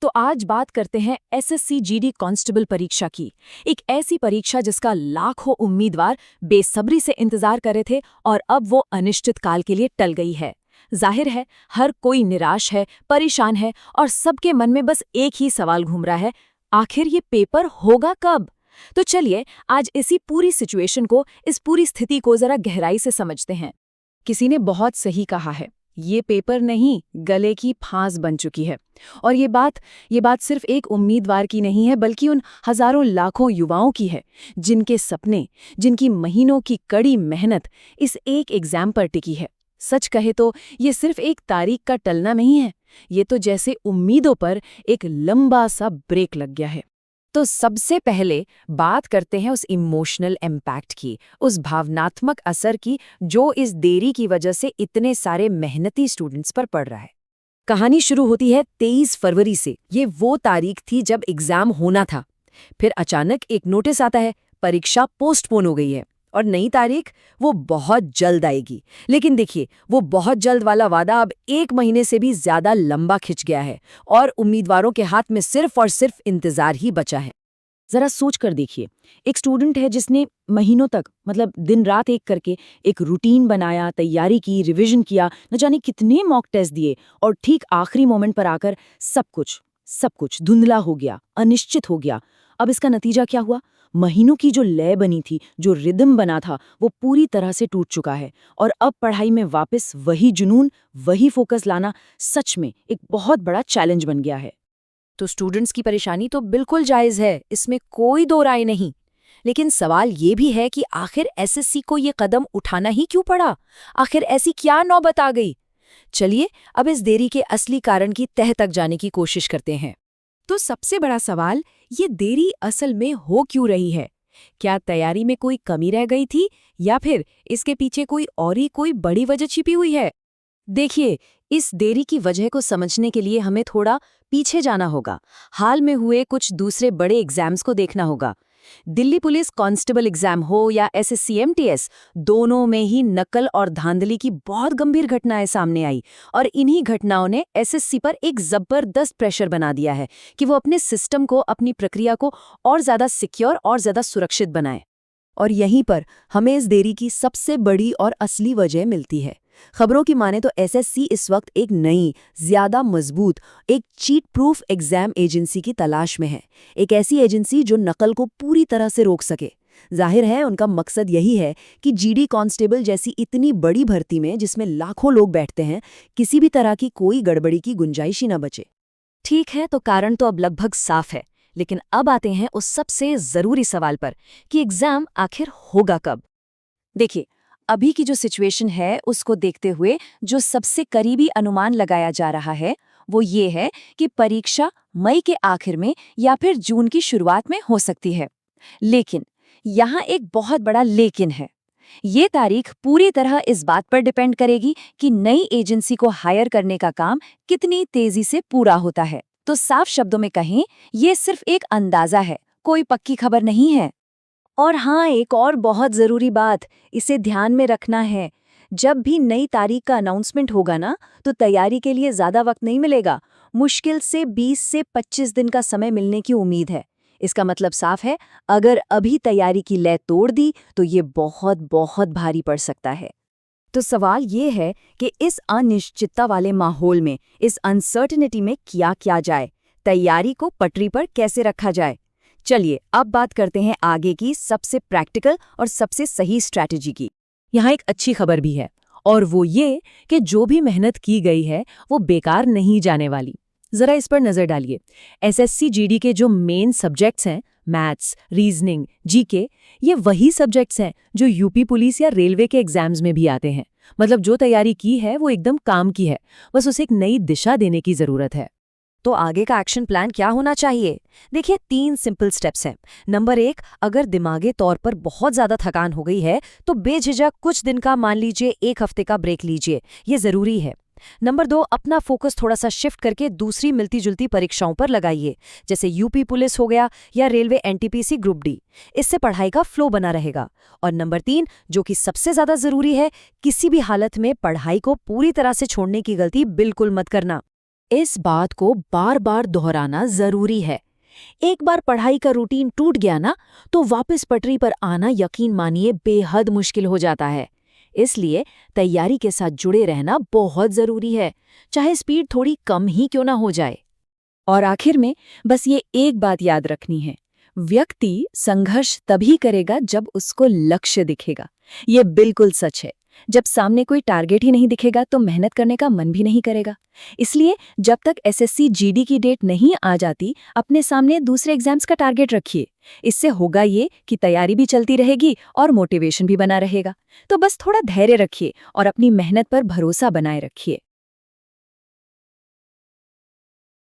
तो आज बात करते हैं एसएससी जीडी कांस्टेबल परीक्षा की। एक ऐसी परीक्षा जिसका लाखों उम्मीदवार बेसब्री से इंतजार कर रहे थे और अब वो अनिश्चित काल के लिए टल गई है। जाहिर है हर कोई निराश है, परेशान है और सबके मन में बस एक ही सवाल घूम रहा है, आखिर ये पेपर होगा कब? तो चलिए आज इसी पूरी सिचुएशन को, इस पूरी स्थिति को जरा गहराई से समझते हैं। किसी ने बहुत सही कहा है, ये पेपर नहीं गले की फांस बन चुकी है। और ये बात सिर्फ एक उम्मीदवार की नहीं है, बल्कि उन हजारों लाखों युवाओं की है जिनके सपने, जिनकी महीनों की कड़ी मेहनत इस एक एग्जाम पर टिकी है। सच कहे तो ये सिर्फ एक तारीख का टलना नहीं है, ये तो जैसे उम्मीदों पर एक लंबा सा ब्रेक लग गया है। तो सबसे पहले बात करते हैं उस इमोशनल इम्पैक्ट की, उस भावनात्मक असर की जो इस देरी की वजह से इतने सारे मेहनती स्टूडेंट्स पर पड़ रहा है। कहानी शुरू होती है 23 फरवरी से। ये वो तारीख थी जब एग्जाम होना था। फिर अचानक एक नोटिस आता है, परीक्षा पोस्टपोन हो गई है और नई तारीख वो बहुत जल्द आएगी। लेकिन देखिए, वो बहुत जल्द वाला वादा अब 1 महीने से भी ज्यादा लंबा खिंच गया है और उम्मीदवारों के हाथ में सिर्फ और सिर्फ इंतजार ही बचा है। जरा सोच कर देखिए, एक स्टूडेंट है जिसने महीनों तक, मतलब दिन रात एक करके एक रूटीन बनाया, तैयारी की, रिवीजन किया, न जाने कितने मॉक टेस्ट दिए और ठीक आखिरी मोमेंट पर आकर सब कुछ धुंधला हो गया, अनिश्चित हो गया। अब इसका नतीजा क्या हुआ? महीनों की जो लय बनी थी, जो रिदम बना था, वो पूरी तरह से टूट चुका है। और अब पढ़ाई में वापस वही जुनून, वही फोकस लाना सच में एक बहुत बड़ा चैलेंज बन गया है। तो स्टूडेंट्स की परेशानी तो बिल्कुल जायज़ है, इसमें कोई दो राय नहीं। लेकिन सवाल ये भी है कि आखिर एसएससी को ये कदम उठाना ही क्यों पड़ा? आखिर ऐसी क्या नौबत आ गई? चलिए अब इस देरी के असली कारण की तह तक जाने की कोशिश करते हैं। तो सबसे बड़ा सवाल, ये देरी असल में हो क्यों रही है? क्या तैयारी में कोई कमी रह गई थी या फिर इसके पीछे कोई बड़ी वजह छिपी हुई है? देखिए, इस देरी की वजह को समझने के लिए हमें थोड़ा पीछे जाना होगा। हाल में हुए कुछ दूसरे बड़े एग्जाम्स को देखना होगा। दिल्ली पुलिस कांस्टेबल एग्जाम हो या एसएससी एमटीएस, दोनों में ही नकल और धांधली की बहुत गंभीर घटनाएं सामने आई और इन्हीं घटनाओं ने एसएससी पर एक जबरदस्त प्रेशर बना दिया है कि वो अपने सिस्टम को, अपनी प्रक्रिया को और ज्यादा सिक्योर और ज्यादा सुरक्षित बनाए। और यहीं पर हमें इस देरी की सबसे बड़ी और असली वजह मिलती है। खबरों की माने तो एसएससी इस वक्त एक नई, ज्यादा मजबूत, एक चीट प्रूफ एग्जाम एजेंसी की तलाश में है। एक ऐसी एजेंसी जो नकल को पूरी तरह से रोक सके। जाहिर है उनका मकसद यही है कि जीडी कांस्टेबल जैसी इतनी बड़ी भर्ती में, जिसमें लाखों लोग बैठते हैं, किसी भी तरह की कोई गड़बड़ी की गुंजाइश ही न बचे। ठीक है, तो कारण तो अब लगभग साफ है, लेकिन अब आते हैं उस सबसे जरूरी सवाल पर कि एग्जाम आखिर होगा कब। देखिए, अभी की जो सिचुएशन है उसको देखते हुए जो सबसे करीबी अनुमान लगाया जा रहा है वो ये है कि परीक्षा मई के आखिर में या फिर जून की शुरुआत में हो सकती है। लेकिन यहाँ एक बहुत बड़ा लेकिन है। ये तारीख पूरी तरह इस बात पर डिपेंड करेगी कि नई एजेंसी को हायर करने का काम कितनी तेजी से पूरा होता है। तो साफ शब्दों में कहें, ये सिर्फ एक अंदाजा है, कोई पक्की खबर नहीं है। और हाँ, एक और बहुत ज़रूरी बात इसे ध्यान में रखना है, जब भी नई तारीख का अनाउंसमेंट होगा ना, तो तैयारी के लिए ज़्यादा वक्त नहीं मिलेगा। मुश्किल से 20 से 25 दिन का समय मिलने की उम्मीद है। इसका मतलब साफ है, अगर अभी तैयारी की लय तोड़ दी तो ये बहुत बहुत भारी पड़ सकता है। तो सवाल ये है कि इस अनिश्चितता वाले माहौल में, इस अनसर्टेनिटी में किया जाए, तैयारी को पटरी पर कैसे रखा जाए। चलिए अब बात करते हैं आगे की सबसे प्रैक्टिकल और सबसे सही स्ट्रैटेजी की। यहाँ एक अच्छी खबर भी है, और वो ये कि जो भी मेहनत की गई है वो बेकार नहीं जाने वाली। जरा इस पर नजर डालिए। एसएससी जीडी के जो मेन सब्जेक्ट्स हैं, मैथ्स, रीजनिंग, जीके, ये वही सब्जेक्ट्स हैं जो यूपी पुलिस या रेलवे के एग्जाम्स में भी आते हैं। मतलब जो तैयारी की है वो एकदम काम की है, बस उसे एक नई दिशा देने की जरूरत है। तो आगे का एक्शन प्लान क्या होना चाहिए? देखिए, 3 सिंपल स्टेप्स हैं। नंबर 1, अगर दिमागी तौर पर बहुत ज्यादा थकान हो गई है तो बेझिझक कुछ दिन का, मान लीजिए 1 हफ्ते का ब्रेक लीजिए, ये जरूरी है। नंबर 2, अपना फोकस थोड़ा सा शिफ्ट करके दूसरी मिलती जुलती परीक्षाओं पर लगाइए, जैसे यूपी पुलिस हो गया या रेलवे एनटीपीसी ग्रुप डी। इससे पढ़ाई का फ्लो बना रहेगा। और नंबर 3, जो कि सबसे ज्यादा जरूरी है, किसी भी हालत में पढ़ाई को पूरी तरह से छोड़ने की गलती बिल्कुल मत करना। इस बात को बार बार दोहराना जरूरी है। एक बार पढ़ाई का रूटीन टूट गया ना, तो वापस पटरी पर आना यकीन मानिए बेहद मुश्किल हो जाता है। इसलिए तैयारी के साथ जुड़े रहना बहुत जरूरी है, चाहे स्पीड थोड़ी कम ही क्यों ना हो जाए। और आखिर में बस ये एक बात याद रखनी है, व्यक्ति संघर्ष तभी करेगा जब उसको लक्ष्य दिखेगा। ये बिल्कुल सच है। जब सामने कोई टारगेट ही नहीं दिखेगा तो मेहनत करने का मन भी नहीं करेगा। इसलिए जब तक एसएससी जीडी की डेट नहीं आ जाती, अपने सामने दूसरे एग्जाम्स का टारगेट रखिए। इससे होगा ये कि तैयारी भी चलती रहेगी और मोटिवेशन भी बना रहेगा। तो बस थोड़ा धैर्य रखिए और अपनी मेहनत पर भरोसा बनाए रखिए।